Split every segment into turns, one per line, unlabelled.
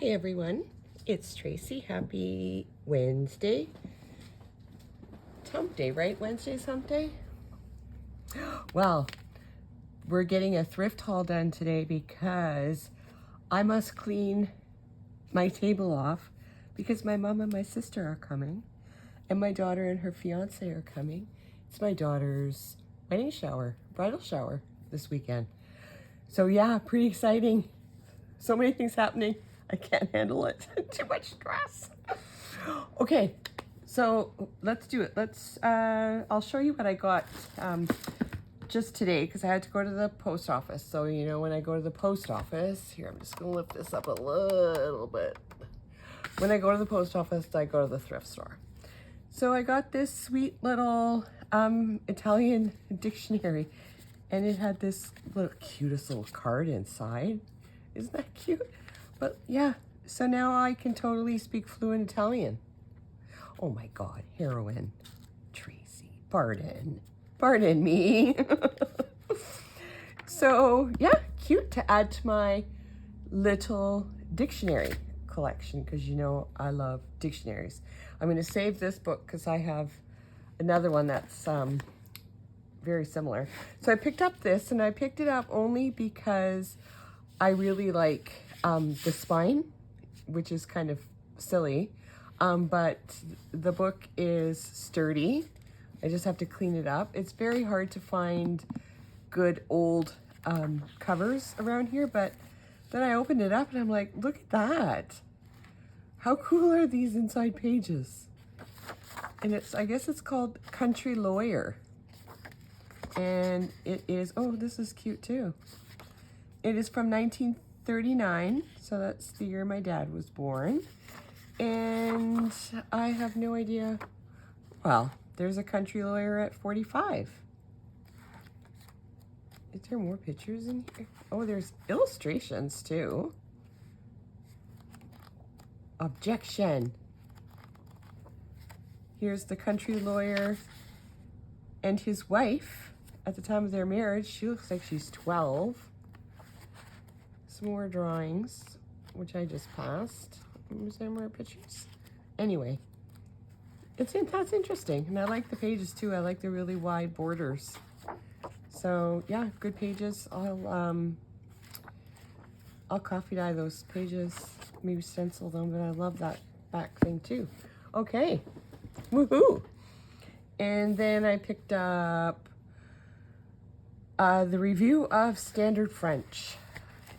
Hi everyone, it's Tracy. Happy Wednesday. It's hump day, right? Wednesday's hump day? Well, we're getting a thrift haul done today because I must clean my table off because my mom and my sister are coming and my daughter and her fiance are coming. It's my daughter's wedding shower, bridal shower this weekend. So yeah, pretty exciting. So many things happening. I can't handle it. Too much stress. Okay, so let's do it. I'll show you what I got just today because I had to go to the post office. So, you know, when I go to the post office, here, I'm just going to lift this up a little bit. When I go to the post office, I go to the thrift store. So I got this sweet little Italian dictionary and it had this cutest little card inside. Isn't that cute? But yeah, so now I can totally speak fluent Italian. Oh my God, heroine. Tracy, pardon me. So yeah, cute to add to my little dictionary collection because you know I love dictionaries. I'm going to save this book because I have another one that's very similar. So I picked up this and I picked it up only because I really like the spine, which is kind of silly, but the book is sturdy. I just have to clean it up. It's very hard to find good old covers around here, but then I opened it up and I'm like, look at that. How cool are these inside pages? And I guess it's called Country Lawyer. And it is, oh, this is cute too. It is from 1939, so that's the year my dad was born. And I have no idea. Well, there's a country lawyer at 45. Is there more pictures in here? Oh, there's illustrations too. Objection. Here's the country lawyer and his wife at the time of their marriage. She looks like she's 12. Some more drawings, which I just passed. Was there more pictures? Anyway, that's interesting. And I like the pages too. I like the really wide borders. So yeah, good pages. I'll coffee dye those pages, maybe stencil them, but I love that back thing too. Okay, woohoo. And then I picked up the review of Standard French.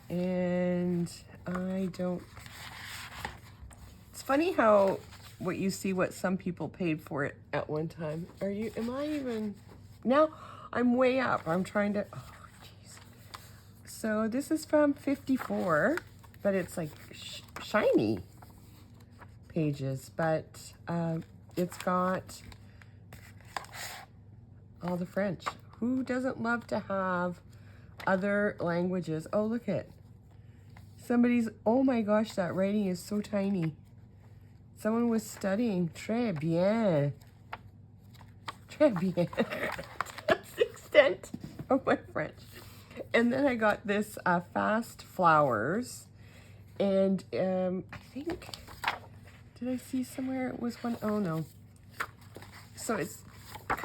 And it's funny how what you see what some people paid for it at one time. Now I'm way up. I'm trying to, oh jeez. So this is from 54, but it's like shiny pages, but it's got all the French. Who doesn't love to have other languages? Oh, look at somebody's, oh my gosh, that writing is so tiny. Someone was studying. Très bien. Très bien. That's the extent of my French. And then I got this Fast Flowers. And I think, did I see somewhere it was one? Oh no. So it's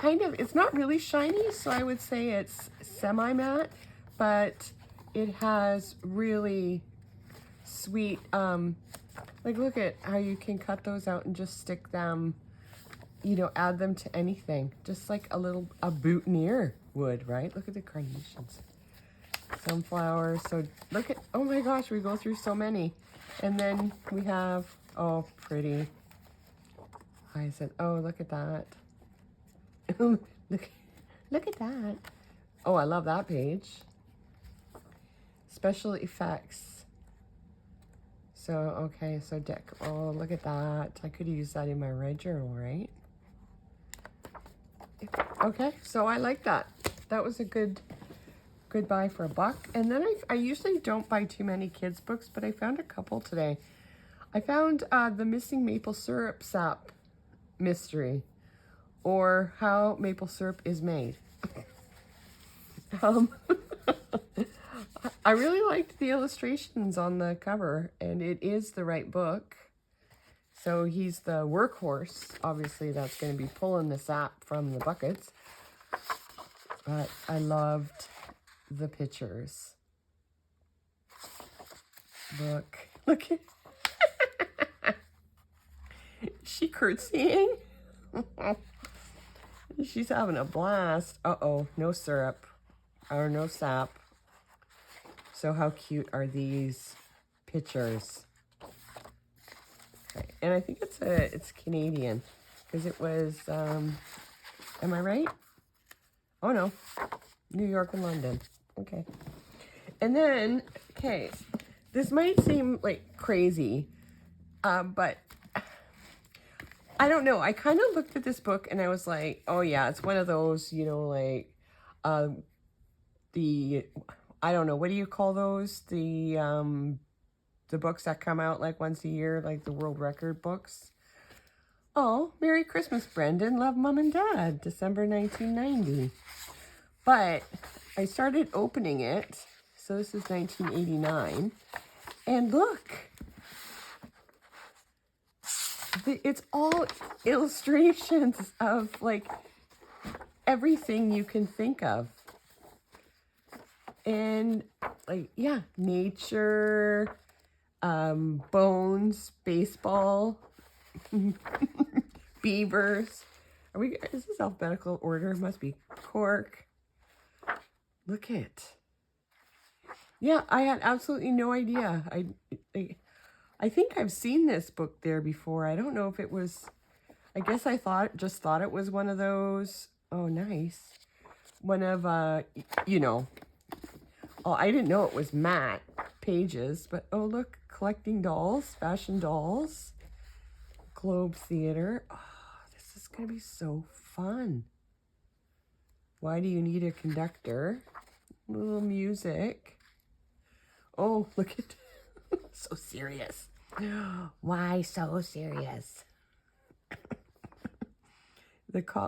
it's not really shiny, so I would say it's semi-matte, but it has really sweet, like look at how you can cut those out and just stick them, you know, add them to anything, just like a boutonniere would, right? Look at the carnations, sunflowers. So look at, oh my gosh, we go through so many. And then we have, oh, pretty. I said, oh, look at that. look at that. Oh, I love that page. Special effects. So, okay, so oh, look at that. I could use that in my red journal, right? Okay, so I like that. That was a good buy for $1. And then I usually don't buy too many kids' books, but I found a couple today. I found the Missing Maple Syrup Sap Mystery, or How Maple Syrup is Made. I really liked the illustrations on the cover, and it is the right book. So he's the workhorse. Obviously, that's going to be pulling the sap from the buckets. But I loved the pictures. Look at she curtsying. She's having a blast. Uh-oh, no syrup or no sap. So how cute are these pictures? Okay. And I think it's Canadian because it was, am I right? Oh no, New York and London. Okay. And then, okay, this might seem like crazy, but I don't know. I kind of looked at this book and I was like, oh yeah, it's one of those, you know, like I don't know, what do you call those? The books that come out like once a year, like the world record books. Oh, Merry Christmas, Brendan. Love, Mom and Dad, December 1990. But I started opening it. So this is 1989. And look, it's all illustrations of like everything you can think of. And like, yeah, nature, bones, baseball, beavers. Is this alphabetical order? Must be cork. Look at. Yeah, I had absolutely no idea. I think I've seen this book there before. I don't know if it was, I guess I just thought it was one of those. Oh, nice. One of, you know, oh, I didn't know it was matte pages, but oh, look, collecting dolls, fashion dolls, Globe Theater. Oh, this is going to be so fun. Why do you need a conductor? A little music. Oh, look at, so serious. Why so serious?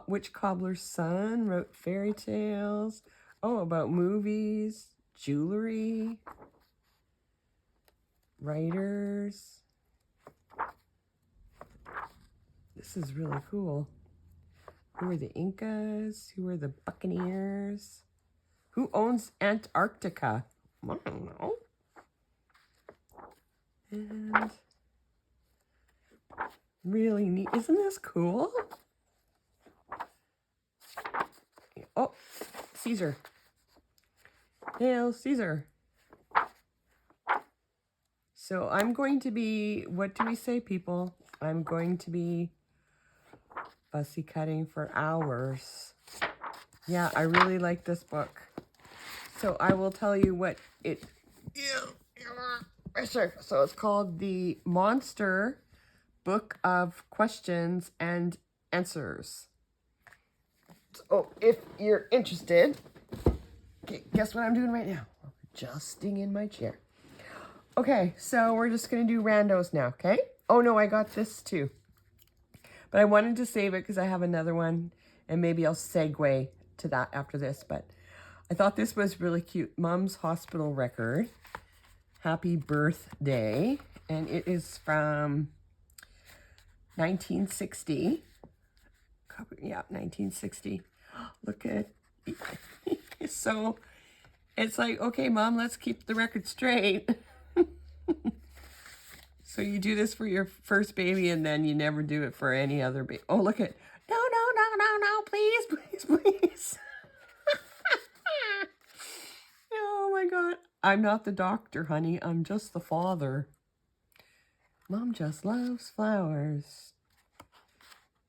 Which cobbler's son wrote fairy tales? Oh, about movies, jewelry, writers. This is really cool. Who are the Incas? Who are the Buccaneers? Who owns Antarctica? I don't know. And really neat. Isn't this cool? Oh, Caesar. Hail Caesar. So I'm going to be, what do we say, people? I'm going to be fussy cutting for hours. Yeah, I really like this book. So I will tell you what it is. So it's called The Monster Book of Questions and Answers. So if you're interested, okay, guess what I'm doing right now? I'm adjusting in my chair. Okay, so we're just going to do randos now, okay? Oh no, I got this too. But I wanted to save it because I have another one, and maybe I'll segue to that after this. But I thought this was really cute. Mom's Hospital Record. Happy Birthday. And it is from 1960. Yeah, 1960. Look at so it's like, okay, Mom, let's keep the record straight. So you do this for your first baby and then you never do it for any other baby. Oh, look at, no, please. Oh my God. I'm not the doctor, honey. I'm just the father. Mom just loves flowers.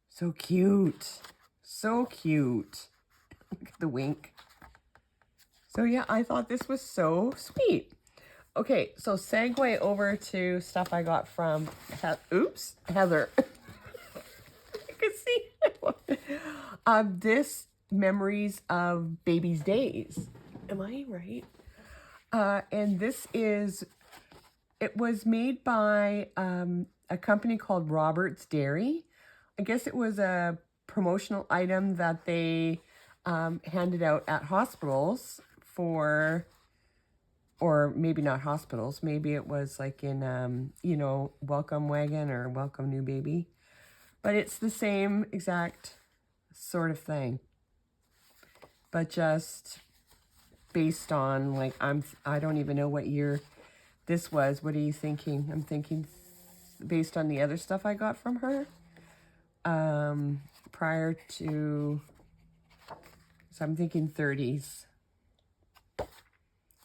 So cute. So cute. Look at the wink. So yeah, I thought this was so sweet. Okay, so segue over to stuff I got from, Heather. You can see. This Memories of Baby's Days. Am I right? And this is, it was made by a company called Robert's Dairy. I guess it was a promotional item that they handed out at hospitals for or maybe not hospitals. Maybe it was like in, you know, welcome wagon or welcome new baby. But it's the same exact sort of thing. But just based on, like, I don't even know what year this was. What are you thinking? I'm thinking based on the other stuff I got from her. Prior to, so I'm thinking 30s.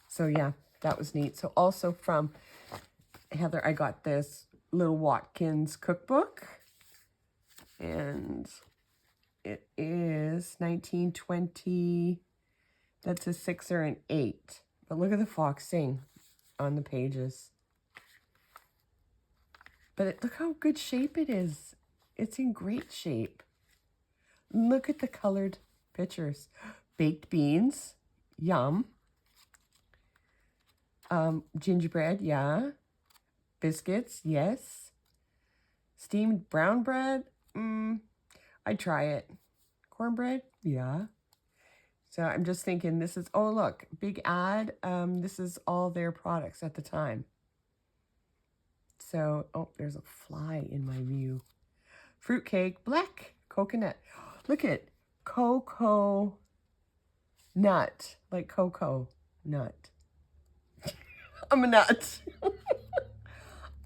So yeah, that was neat. So also from Heather, I got this little Watkins cookbook. And it is 1920. That's a 6 or an 8. But look at the foxing on the pages. But look how good shape it is. It's in great shape. Look at the colored pictures. Baked beans. Yum. Gingerbread, yeah. Biscuits, yes. Steamed brown bread, I'd try it. Cornbread, yeah. So I'm just thinking this is, oh look, big ad. This is all their products at the time. So, oh, there's a fly in my view. Fruitcake, black coconut. Look at cocoa nut, like cocoa nut. I'm a nut.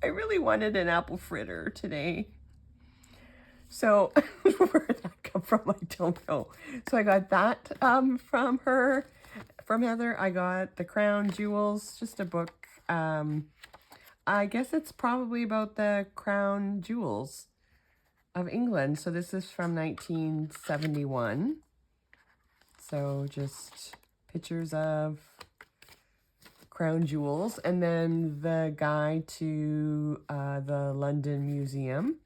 I really wanted an apple fritter today. So where did that come from? I don't know. So I got that from her, from Heather. I got The Crown Jewels, just a book. I guess it's probably about the crown jewels of England. So this is from 1971. So just pictures of crown jewels. And then the guide to the London Museum.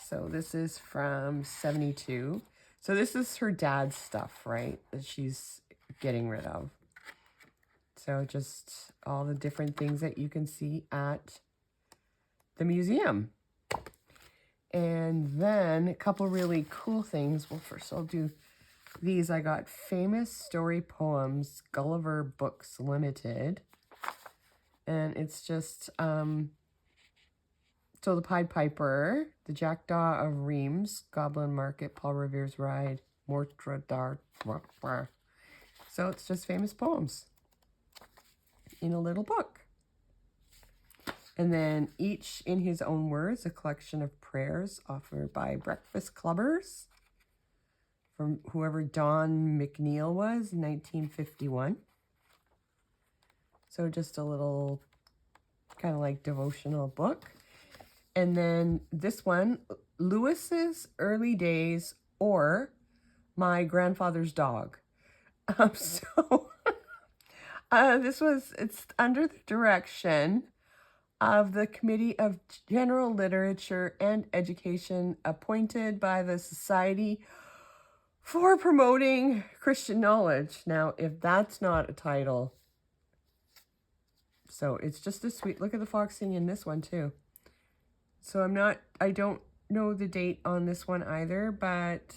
So this is from 72. So this is her dad's stuff, right? That she's getting rid of. So just all the different things that you can see at the museum. And then a couple really cool things. Well, first I'll do these. I got Famous Story Poems, Gulliver Books Limited. And it's just, so the Pied Piper, the Jackdaw of Reims, Goblin Market, Paul Revere's Ride, Mortre d'Art. So it's just famous poems in a little book. And then each in his own words, a collection of prayers offered by breakfast clubbers from whoever Don McNeil was in 1951. So just a little kind of like devotional book. And then this one, Lewis's Early Days or My Grandfather's Dog. It's under the direction of the Committee of General Literature and Education appointed by the Society for Promoting Christian Knowledge. Now, if that's not a title, so it's just a sweet, look at the foxing in this one too. So I don't know the date on this one either, but,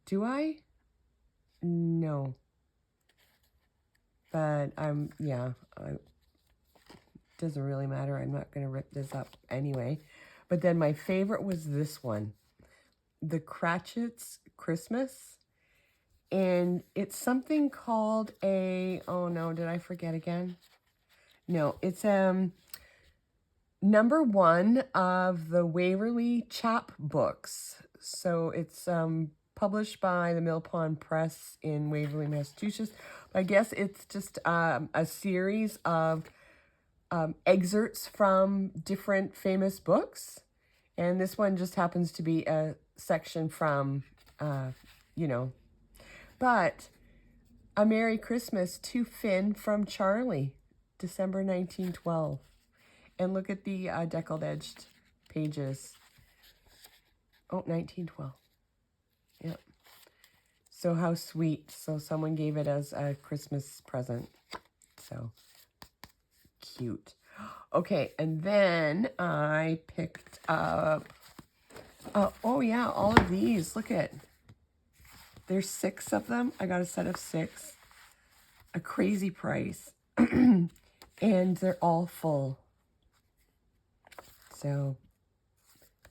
do I? No. But doesn't really matter. I'm not going to rip this up anyway. But then my favorite was this one, The Cratchit's Christmas. And it's something called oh no, did I forget again? No, it's number 1 of the Waverley Chapbooks. So it's published by the Mill Pond Press in Waverley, Massachusetts. I guess it's just a series of excerpts from different famous books. And this one just happens to be a section from, But A Merry Christmas to Finn from Charlie, December 1912. And look at the deckled-edged pages. Oh, 1912. Yep. So how sweet. So someone gave it as a Christmas present. So cute. Okay, and then I picked up, oh yeah, all of these. Look at There's 6 of them. I got a set of 6. A crazy price. And they're all full. So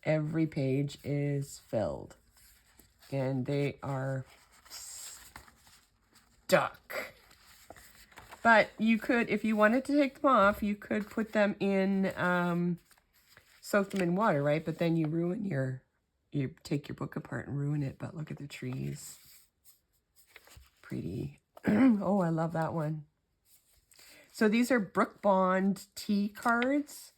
every page is filled. And they are stuck. But you could, if you wanted to take them off, you could put them in, soak them in water, right? But then you ruin you take your book apart and ruin it. But look at the trees. Pretty. Oh, I love that one. So these are Brook Bond tea cards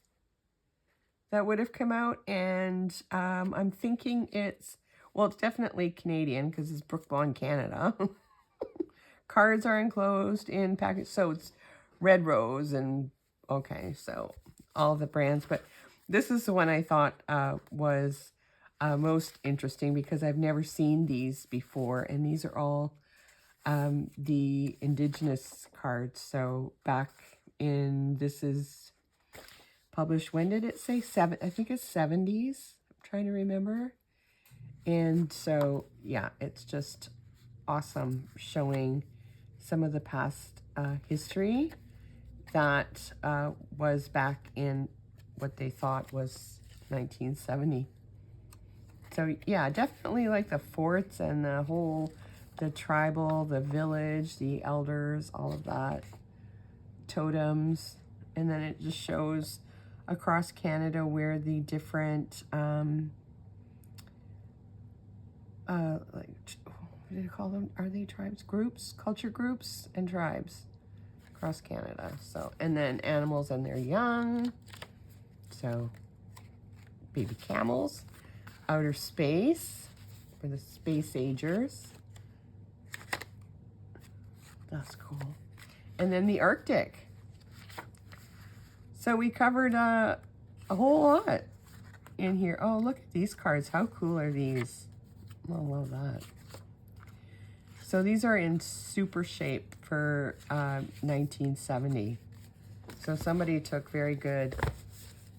that would have come out. And I'm thinking it's definitely Canadian because it's Brook Bond Canada. Cards are enclosed in package. So it's Red Rose and, okay, so all the brands. But this is the one I thought was most interesting because I've never seen these before. And these are all the Indigenous cards. So back in, this is published, when did it say? I think it's 70s. I'm trying to remember. And so, yeah, it's just awesome showing some of the past history that was back in what they thought was 1970. So, yeah, definitely like the forts and the tribal, the village, the elders, all of that. Totems. And then it just shows across Canada where the different, like, what do you call them? Are they tribes? Groups? Culture groups and tribes across Canada. So, and then animals and their young. So, baby camels. Outer space for the space agers. That's cool. And then the Arctic. So we covered a whole lot in here. Oh, look at these cards. How cool are these? I love that. So these are in super shape for 1970. So somebody took very good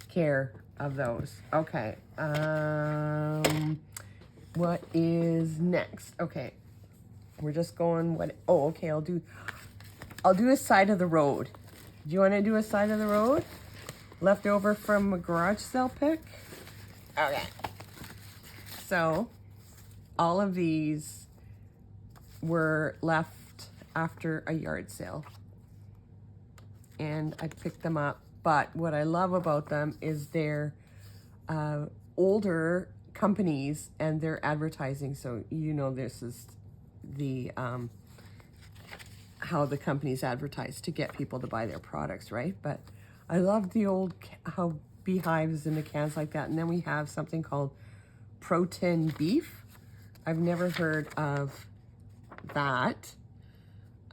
care of those. Okay. What is next? Okay. We're just going okay, I'll do a side of the road. Do you want to do a side of the road? Leftover from a garage sale pick? Okay. So, all of these were left after a yard sale. And I picked them up. But what I love about them is they're older companies and they're advertising. So, this is the how the companies advertise to get people to buy their products, right? But I love the old how beehives in the cans like that. And then we have something called protein beef. I've never heard of that,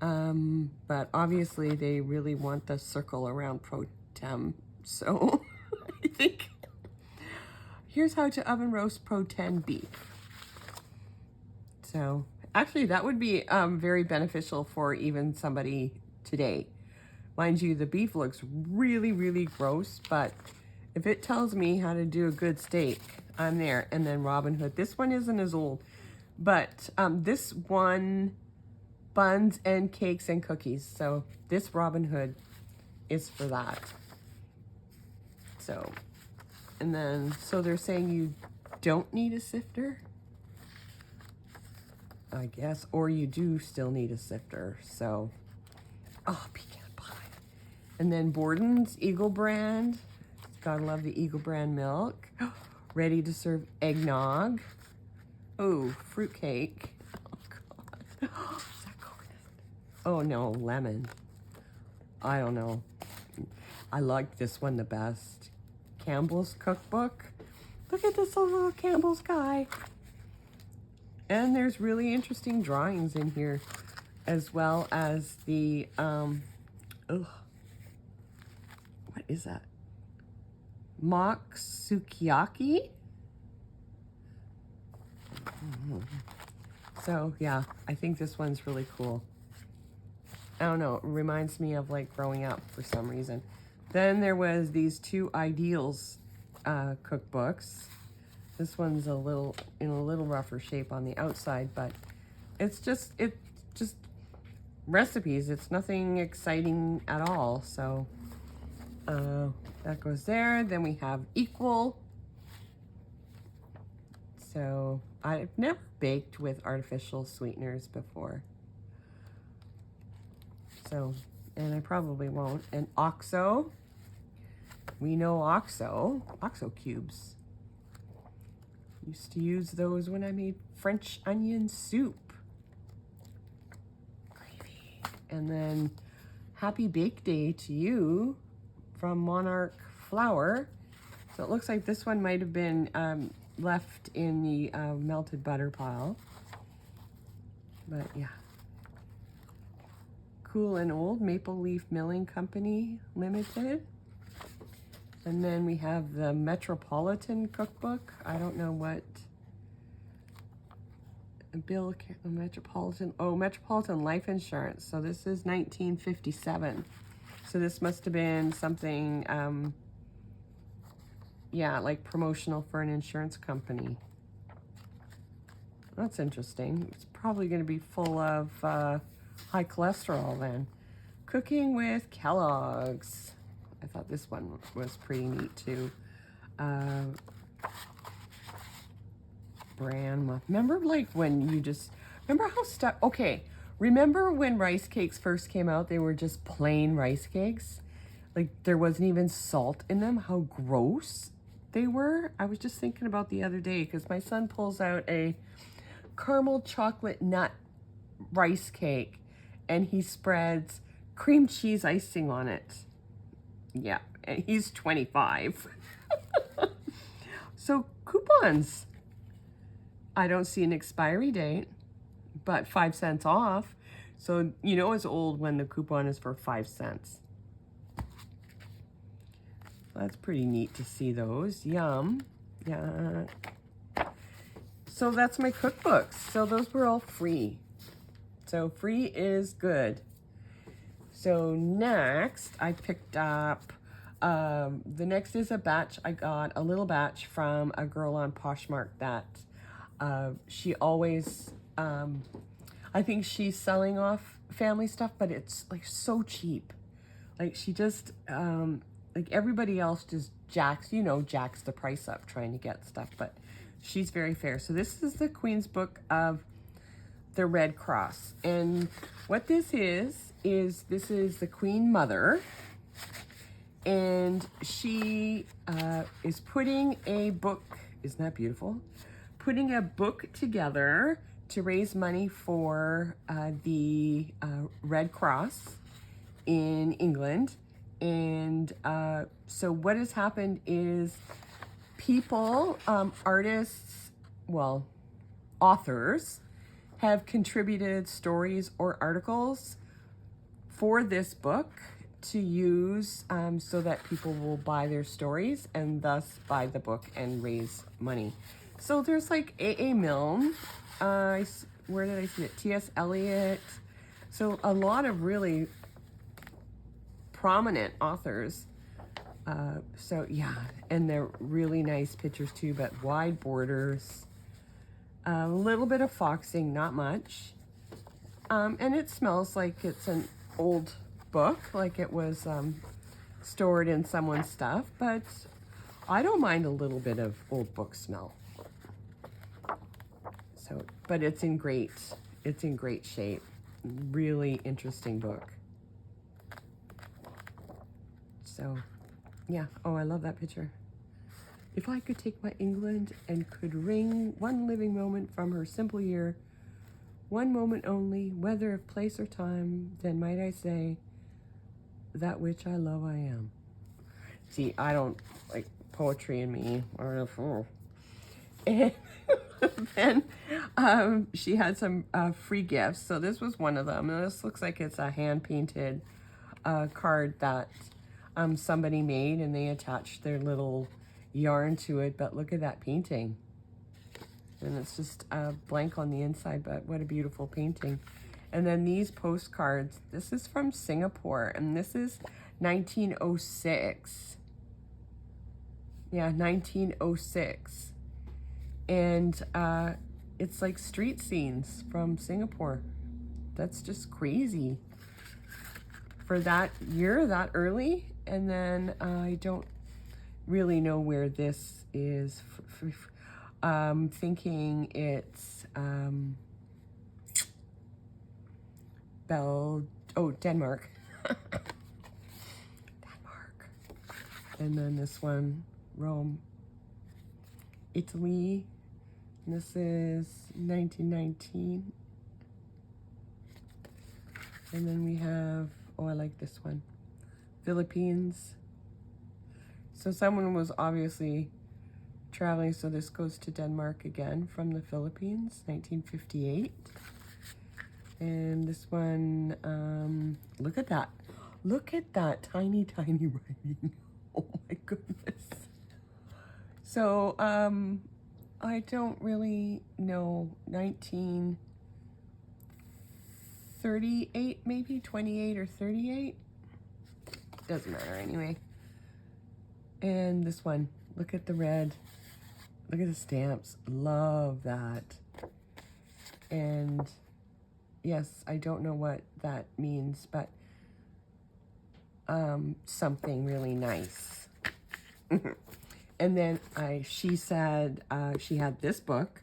but obviously they really want the circle around protein. So I think here's how to oven roast protein beef. So actually, that would be very beneficial for even somebody today. Mind you, the beef looks really, really gross, but if it tells me how to do a good steak, I'm there. And then Robin Hood. This one isn't as old, but this one, buns and cakes and cookies. So this Robin Hood is for that. So, and then, so they're saying you don't need a sifter, I guess, or you do still need a sifter. So, oh, pecan pie. And then Borden's Eagle brand. Gotta love the Eagle brand milk. Ready to serve eggnog. Oh, fruitcake. Oh, God. Is that coconut? Oh, no, lemon. I don't know. I like this one the best. Campbell's cookbook. Look at this little Campbell's guy. And there's really interesting drawings in here, as well as the, what is that? Mock sukiyaki. So, yeah, I think this one's really cool. I don't know, it reminds me of like growing up for some reason. Then there was these two Ideals cookbooks. This one's in a little rougher shape on the outside, but it's just recipes. It's nothing exciting at all. So that goes there. Then we have Equal. So I've never baked with artificial sweeteners before. So, and I probably won't. And OXO. We know OXO cubes. Used to use those when I made French onion soup. Gravy. And then Happy Bake Day to you from Monarch Flour. So it looks like this one might have been left in the melted butter pile. But yeah. Cool and Old Maple Leaf Milling Company Limited. And then we have the Metropolitan Cookbook. I don't know what bill, Metropolitan Life Insurance. So this is 1957. So this must have been something, yeah, like promotional for an insurance company. That's interesting. It's probably going to be full of high cholesterol then. Cooking with Kellogg's. I thought this one was pretty neat too. Bran. Remember like when you just, remember how stuff, okay. Remember when rice cakes first came out, they were just plain rice cakes? Like there wasn't even salt in them, how gross they were. I was just thinking about the other day because my son pulls out a caramel chocolate nut rice cake and he spreads cream cheese icing on it. Yeah, and he's 25. So coupons. I don't see an expiry date, but 5 cents off. So you know it's old when the coupon is for 5 cents. That's pretty neat to see those. Yum. Yeah. So that's my cookbooks. So those were all free. So free is good. So next I picked up, the next is a batch. I got a little batch from a girl on Poshmark that she always, I think she's selling off family stuff, but it's like so cheap. Like she just, like everybody else just jacks the price up trying to get stuff, but she's very fair. So this is the Queen's Book of the Red Cross. And what this is this is the Queen Mother. And she is putting a book, isn't that beautiful? Putting a book together to raise money for the Red Cross in England. And so what has happened is people, artists, well, authors, have contributed stories or articles for this book to use so that people will buy their stories and thus buy the book and raise money. So there's like A.A. Milne, where did I see it? T.S. Eliot. So a lot of really prominent authors. So yeah, and they're really nice pictures too, but wide borders. A little bit of foxing, not much. And it smells like it's an old book, like it was stored in someone's stuff, but I don't mind a little bit of old book smell. So, but it's in great shape. Really interesting book. So, yeah. Oh, I love that picture. If I could take my England and could wring one living moment from her simple year, one moment only, whether of place or time, then might I say, that which I love I am. See, I don't like poetry in me. And then she had some free gifts. So this was one of them. And this looks like it's a hand-painted card that somebody made, and they attached their little yarn to it. But look at that painting. And it's just blank on the inside, but what a beautiful painting. And then these postcards, this is from Singapore, and this is 1906. Yeah, 1906. And it's like street scenes from Singapore. That's just crazy for that year, that early. And then I don't really know where this is. Thinking it's Denmark. Denmark. And then this one, Rome, Italy. And this is 1919. And then we have, oh, I like this one, Philippines. So someone was obviously traveling, so this goes to Denmark again from the Philippines, 1958. And this one, look at that. Look at that tiny, tiny writing. Oh my goodness. So, I don't really know, 1938, maybe 28 or 38. Doesn't matter anyway. And this one, look at the red. Look at the stamps. Love that. And yes, I don't know what that means, but something really nice. And then she said she had this book,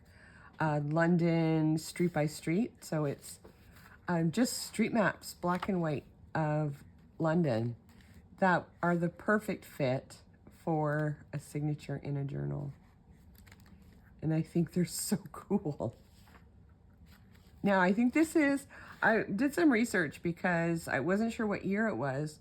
London Street by Street. So it's just street maps, black and white, of London that are the perfect fit for a signature in a journal. And I think they're so cool. Now, I think this is, I did some research because I wasn't sure what year it was,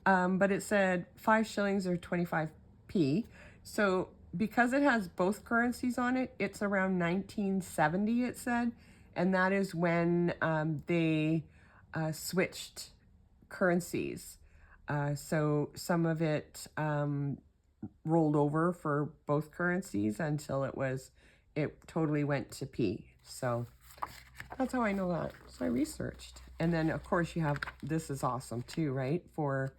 but it said 5 shillings or 25p. So because it has both currencies on it, it's around 1970, it said. And that is when they switched currencies. So some of it rolled over for both currencies until it totally went to p. So that's how I know that. So I researched. And then of course you have, this is awesome too, right? For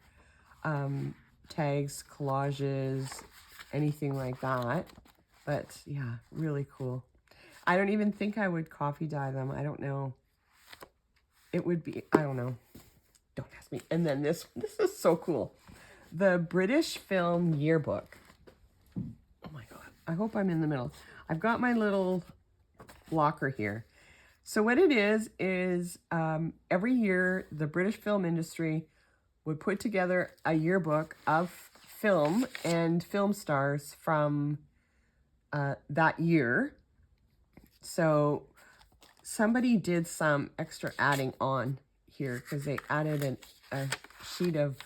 tags, collages, anything like that. But yeah, really cool. I don't even think I would coffee dye them. I don't know. It would be, I don't know. Don't ask me. And then this is so cool. The British Film Yearbook. Oh my God. I hope I'm in the middle. I've got my little locker here. So what it is every year the British film industry would put together a yearbook of film and film stars from that year. So somebody did some extra adding on here because they added a sheet of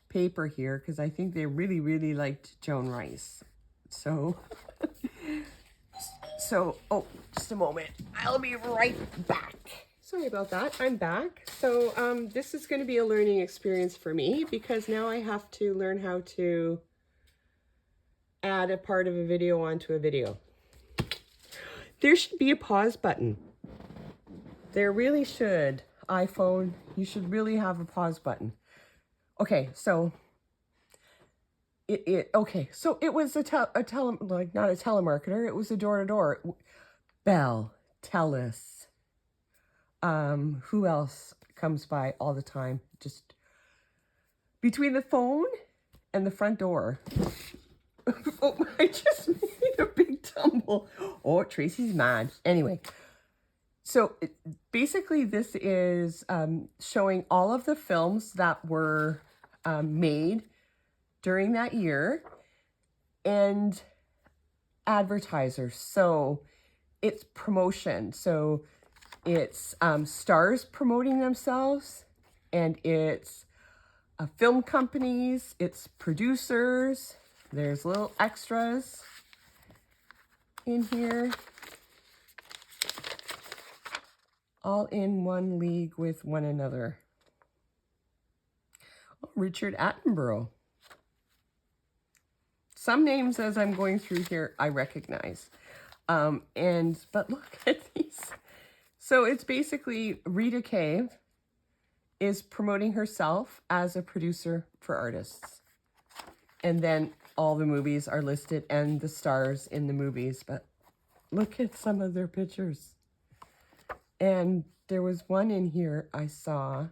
paper here because I think they really, really liked Joan Rice. So, oh, just a moment. I'll be right back. Sorry about that. I'm back. So this is going to be a learning experience for me because now I have to learn how to add a part of a video onto a video. There should be a pause button. There really should. iPhone, you should really have a pause button. Okay, so it was not a telemarketer, it was a door-to-door. Bell, Telus. Who else comes by all the time? Just between the phone and the front door. Oh, I just made a big tumble. Oh, Tracy's mad. Anyway, so basically this is showing all of the films that were made during that year and advertisers. So it's promotion. So it's stars promoting themselves, and it's film companies, it's producers. There's little extras in here, all in one league with one another. Oh, Richard Attenborough. Some names as I'm going through here I recognize. But look at these. So it's basically Rita Cave is promoting herself as a producer for artists. And then all the movies are listed and the stars in the movies. But Look at some of their pictures. And there was one in here I saw,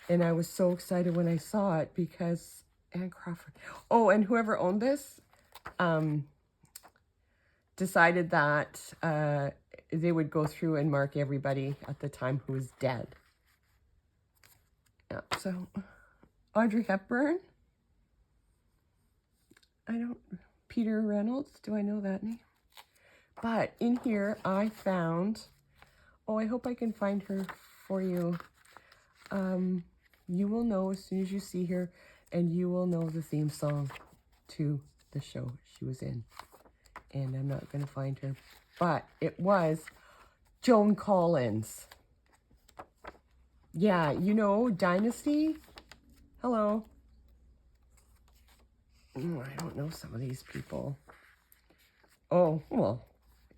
and I was so excited when I saw it because Anne Crawford. Oh, and whoever owned this decided that they would go through and mark everybody at the time who was dead. Yeah, so Audrey Hepburn. Peter Reynolds, do I know that name? But in here I found, oh, I hope I can find her for you. You will know as soon as you see her, and you will know the theme song to the show she was in. And I'm not going to find her, but it was Joan Collins. Yeah, you know, Dynasty. Hello. I don't know some of these people. Oh, well,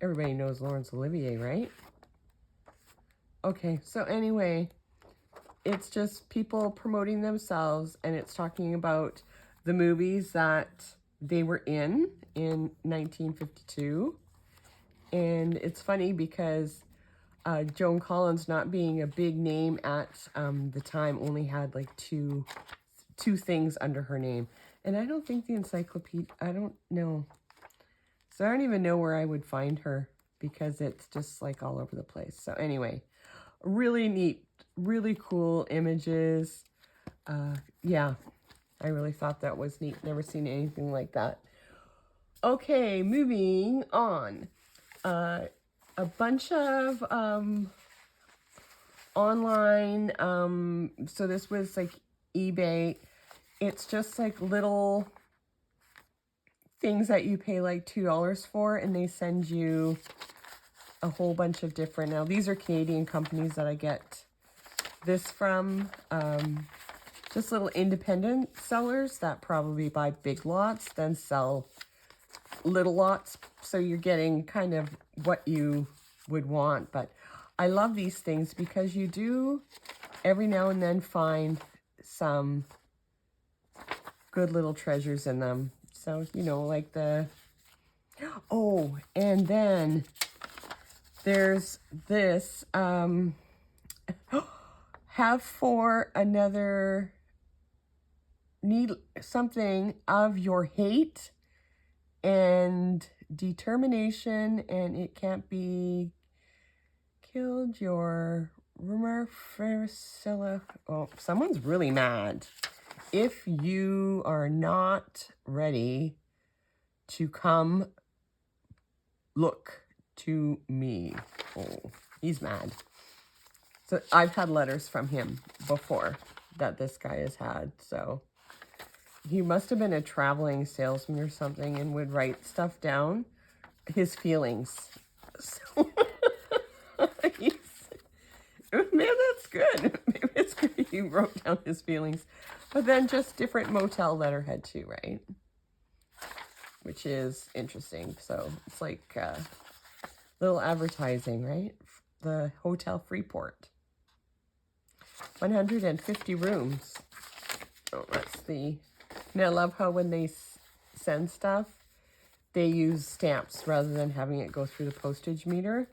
everybody knows Laurence Olivier, right? Okay, so anyway, it's just people promoting themselves, and it's talking about the movies that they were in 1952. And it's funny because Joan Collins, not being a big name at the time, only had like two things under her name. And I don't think the encyclopedia, I don't know. So I don't even know where I would find her because it's just like all over the place. So anyway, really neat, really cool images. Yeah, I really thought that was neat. Never seen anything like that. Okay, moving on. A bunch of online, so this was like eBay. It's just like little things that you pay like $2 for, and they send you a whole bunch of different, now these are Canadian companies that I get this from, just little independent sellers that probably buy big lots, then sell little lots, so you're getting kind of what you would want. But I love these things because you do every now and then find some good little treasures in them. So, you know, like the, oh, and then there's this, have for another, need something of your hate and determination, and it can't be killed, your rumor Faricilla. Oh, someone's really mad. If you are not ready to come look to me. Oh, he's mad. So I've had letters from him before that this guy has had. So he must have been a traveling salesman or something and would write stuff down, his feelings. So maybe that's good. Maybe it's good he wrote down his feelings. But then just different motel letterhead too, right? Which is interesting. So it's like little advertising, right? The Hotel Freeport. 150 rooms. Oh, that's the... And I love how when they send stuff, they use stamps rather than having it go through the postage meter.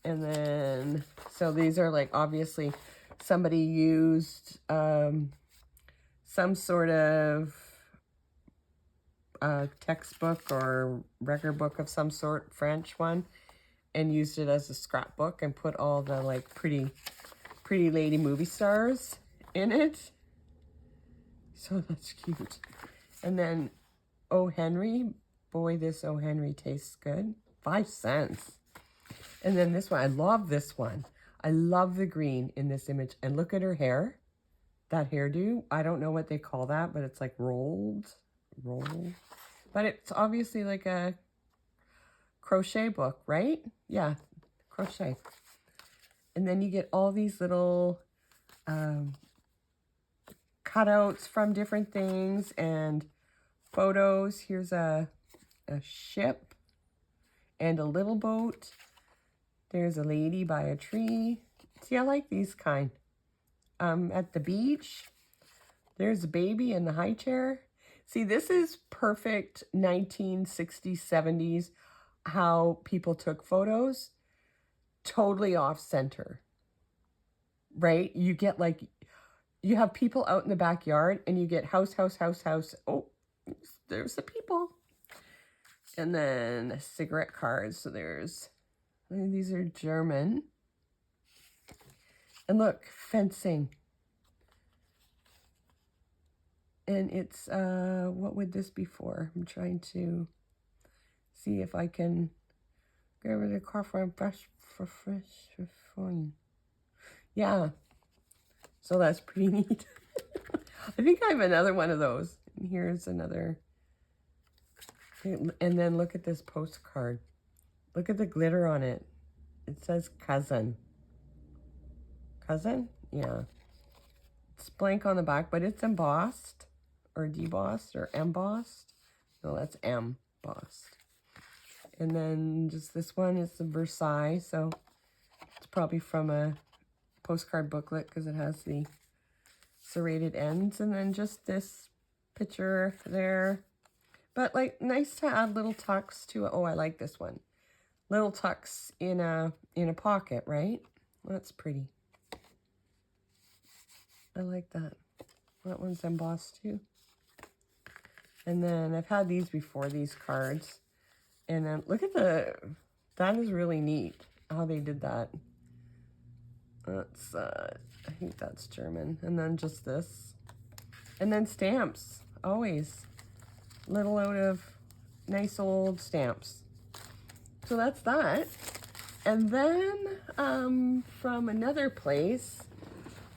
And then, so these are like, obviously, somebody used some sort of textbook or record book of some sort, French one, and used it as a scrapbook and put all the like pretty lady movie stars in it. So that's cute. And then O. Henry. Boy, this O. Henry tastes good. 5 cents. And then this one. I love this one. I love the green in this image. And look at her hair. That hairdo. I don't know what they call that, but it's like rolled. But it's obviously like a crochet book, right? Yeah, crochet. And then you get all these little cutouts from different things and photos. Here's a ship and a little boat. There's a lady by a tree. See, I like these kind. At the beach, there's a baby in the high chair. See, this is perfect 1960s, 70s. how people took photos totally off center, right? You get like, you have people out in the backyard and you get house, house, house, house. Oh, there's the people. And then cigarette cards. So there's, these are German. And look, fencing. And it's, what would this be for? I'm trying to see if I can get rid of the car for fun. Yeah. So that's pretty neat. I think I have another one of those. And here's another. And then look at this postcard. Look at the glitter on it. It says cousin. Cousin? Yeah. It's blank on the back, but it's embossed or debossed or embossed. No, that's embossed. And then just this one is the Versailles. So it's probably from a postcard booklet because it has the serrated ends. And then just this picture there. But like nice to add little tucks to it. Oh, I like this one. Little tucks in a pocket, right? That's pretty. I like that. That one's embossed too. And then I've had these before, these cards. And then look at that is really neat how they did that. That's, I think that's German. And then just this. And then stamps, always. Little out of nice old stamps. So that's that. And then from another place,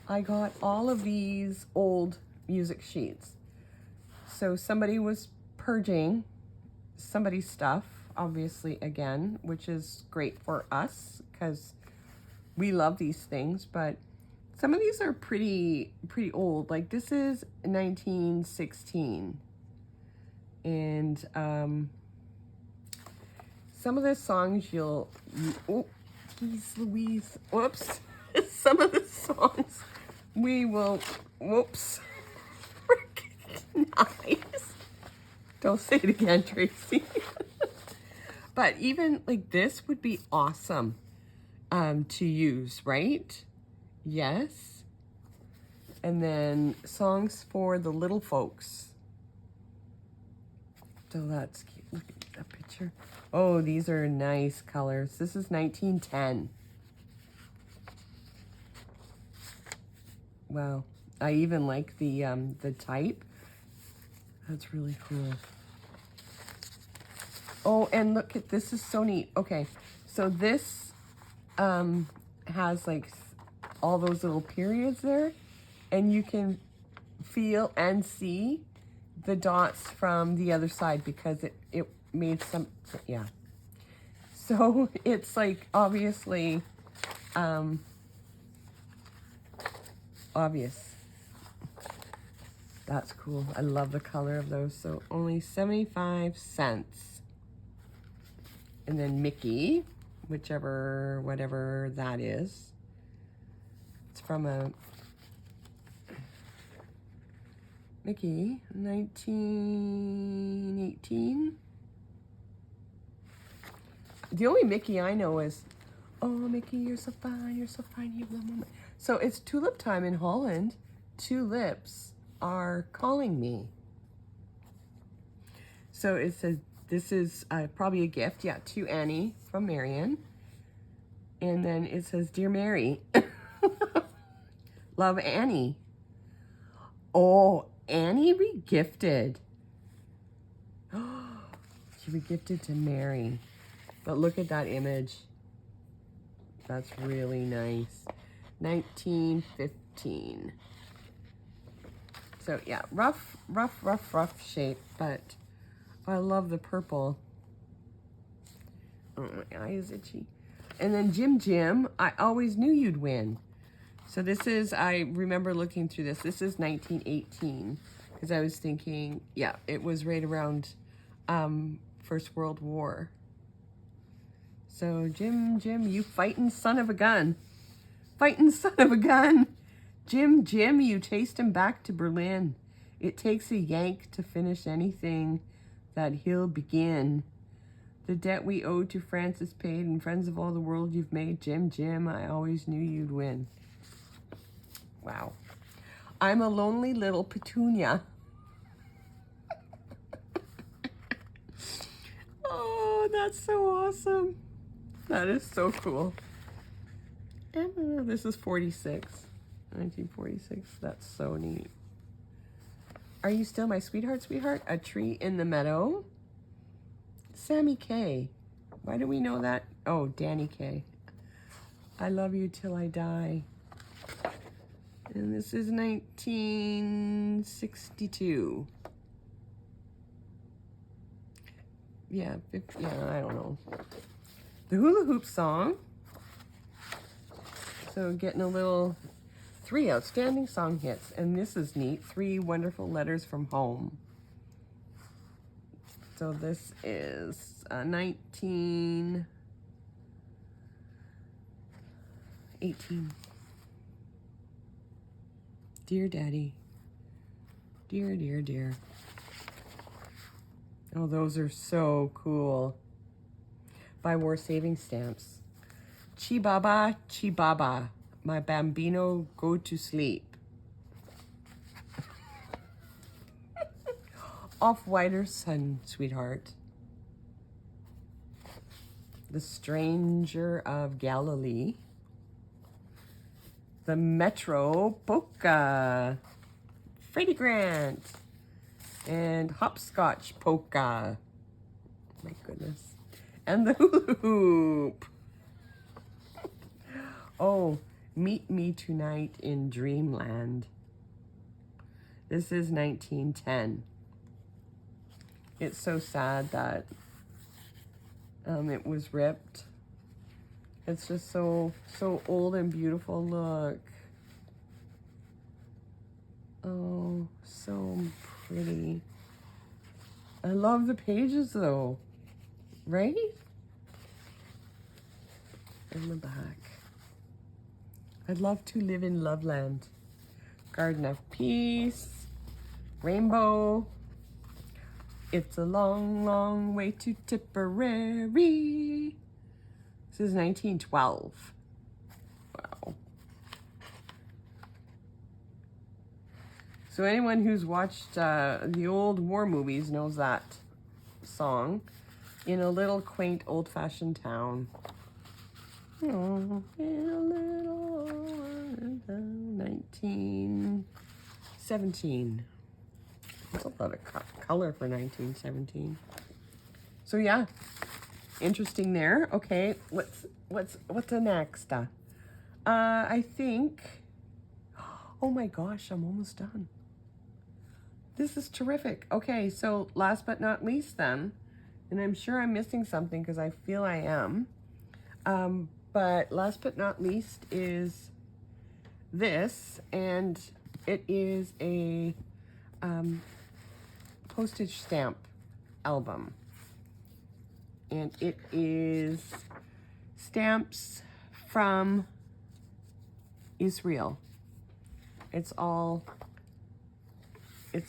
I got all of these old music sheets. So somebody was purging somebody's stuff, obviously, again, which is great for us because we love these things, but some of these are pretty old. Like this is 1916. And some of the songs oh, geez Louise, whoops. Some of the songs we will, whoops, recognize. Don't say it again, Tracy. But even like this would be awesome to use, right? Yes. And then songs for the little folks. So that's cute. Look at that picture. Oh, these are nice colors. This is 1910. Wow. I even like the type. That's really cool. Oh, and look at this is so neat. Okay, so this has like all those little periods there, and you can feel and see the dots from the other side because it made some, yeah. So it's like obviously obvious. That's cool. I love the color of those. So only 75 cents. And then Mickey, whatever that is. It's from a Mickey, 1918. The only Mickey I know is, oh, Mickey, you're so fine, you have the moment. So it's tulip time in Holland. Tulips are calling me. So it says, this is probably a gift, yeah, to Annie from Marion. And then it says, Dear Mary, love Annie. Oh, Annie regifted. She regifted to Mary. But look at that image. That's really nice. 1915. So yeah, rough shape, but I love the purple. Oh, my eye is itchy. And then Jim, I always knew you'd win. So this is, I remember looking through this. This is 1918 because I was thinking, yeah, it was right around First World War. So Jim, you fighting son of a gun. Fighting son of a gun. Jim, you chased him back to Berlin. It takes a Yank to finish anything that he'll begin. The debt we owe to France is paid, and friends of all the world you've made. Jim, Jim, I always knew you'd win. Wow. I'm a lonely little petunia. Oh, that's so awesome. That is so cool. And this is 1946. That's so neat. Are you still my sweetheart, sweetheart? A tree in the meadow? Sammy K. Why do we know that? Oh, Danny K. I love you till I die. And this is 1962. Yeah, I don't know. The hula hoop song. So getting a little 3 outstanding song hits. And this is neat. 3 wonderful letters from home. So this is 1918. Dear Daddy. Dear, dear, dear. Oh, those are so cool. By War Saving Stamps. Chibaba, Chibaba. My bambino, go to sleep. Off-whiter sun, sweetheart. The Stranger of Galilee. The Metro Polka. Freddie Grant. And Hopscotch Polka. My goodness. And the hula hoop. Oh, Meet Me Tonight in Dreamland. This is 1910. It's so sad that it was ripped. It's just so old and beautiful. Look. Oh, so pretty. I love the pages though, right? In the back. I'd love to live in Loveland. Garden of Peace. Rainbow. It's a long, long way to Tipperary. This is 1912. Wow. So anyone who's watched the old war movies knows that song. In a little quaint old-fashioned town. Oh, in a little town. 1917. That's a lot of color for 1917. So yeah, interesting there. Okay, what's the next? I think. Oh my gosh, I'm almost done. This is terrific. Okay, so last but not least, then, and I'm sure I'm missing something because I feel I am. But last but not least is this, and it is a postage stamp album, and it is stamps from Israel. It's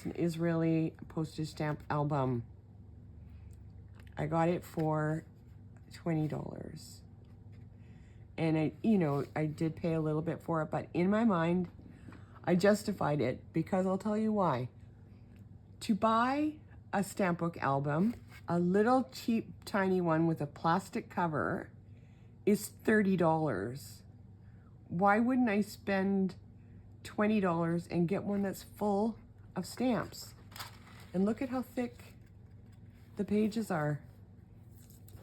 an Israeli postage stamp album. I got it for $20. And I did pay a little bit for it, but in my mind, I justified it because I'll tell you why. To buy a stamp book album, a little cheap, tiny one with a plastic cover is $30. Why wouldn't I spend $20 and get one that's full of stamps? And look at how thick the pages are.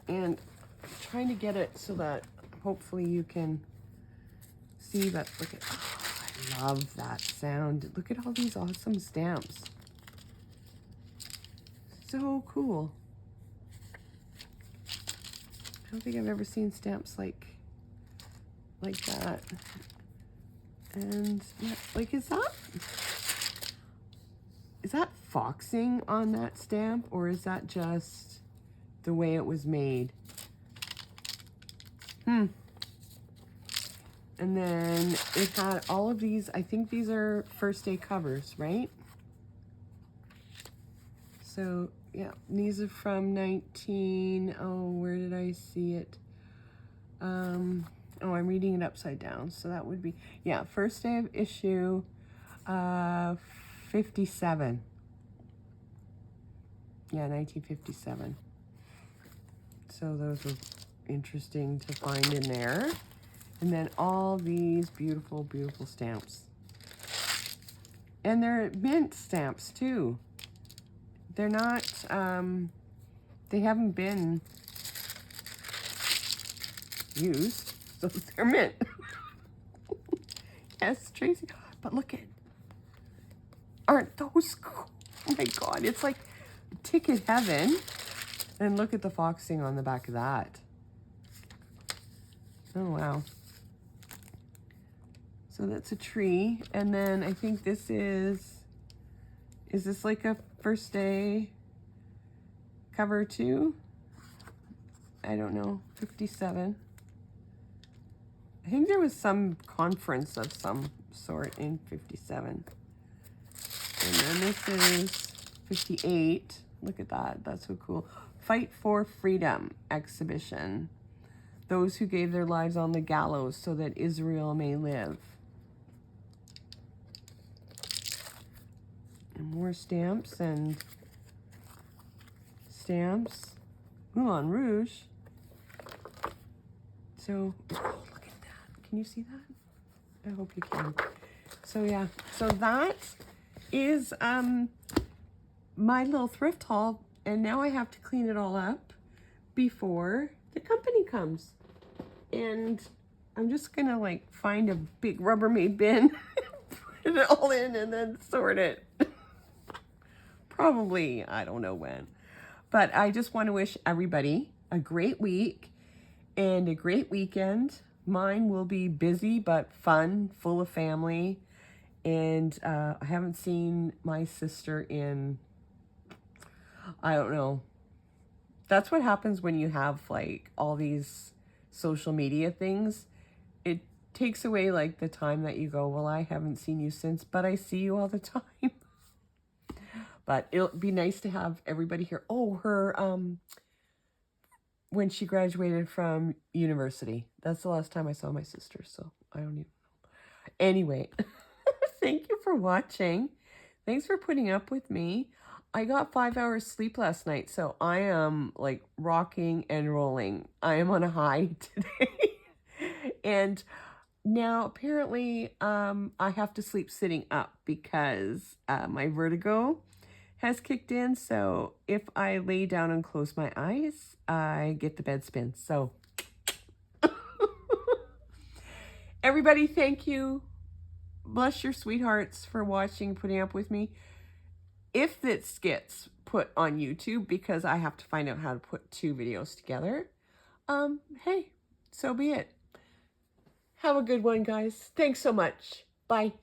And I'm trying to get it so that hopefully you can see, but look at, oh, I love that sound. Look at all these awesome stamps. So cool. I don't think I've ever seen stamps like that. And yeah, like, is that foxing on that stamp, or is that just the way it was made? And then it had all of these, I think these are first day covers, right? So Yeah, these are from 19, oh, where did I see it? Oh, I'm reading it upside down, so that would be, yeah, first day of issue 57. Yeah, 1957. So those are interesting to find in there. And then all these beautiful, beautiful stamps. And they're mint stamps too. They're not, they haven't been used, so they're mint. Yes, Tracy. But look at, aren't those cool? Oh my God, it's like ticket heaven. And look at the foxing on the back of that. Oh, wow. So that's a tree. And then I think this is this like a first day cover too? I don't know, 57. I think there was some conference of some sort in 57. And then this is 58. Look at that, that's so cool. Fight for Freedom exhibition. Those who gave their lives on the gallows so that Israel may live. And more stamps and stamps. Moulin Rouge. So, oh, look at that. Can you see that? I hope you can. So yeah, so that is my little thrift haul, and now I have to clean it all up before the company comes. And I'm just gonna like find a big Rubbermaid bin, put it all in, and then sort it. Probably, I don't know when. But I just want to wish everybody a great week and a great weekend. Mine will be busy but fun, full of family. And I haven't seen my sister in, I don't know. That's what happens when you have like all these social media things. It takes away like the time that you go, well, I haven't seen you since, but I see you all the time. But it'll be nice to have everybody here. Oh, her, when she graduated from university. That's the last time I saw my sister, so I don't even know. Anyway, thank you for watching. Thanks for putting up with me. I got 5 hours sleep last night, so I am like rocking and rolling. I am on a high today. And now apparently I have to sleep sitting up because my vertigo has kicked in. So if I lay down and close my eyes, I get the bed spin. So everybody, thank you. Bless your sweethearts for watching, putting up with me. If this gets put on YouTube, because I have to find out how to put 2 videos together, hey, so be it. Have a good one, guys. Thanks so much. Bye.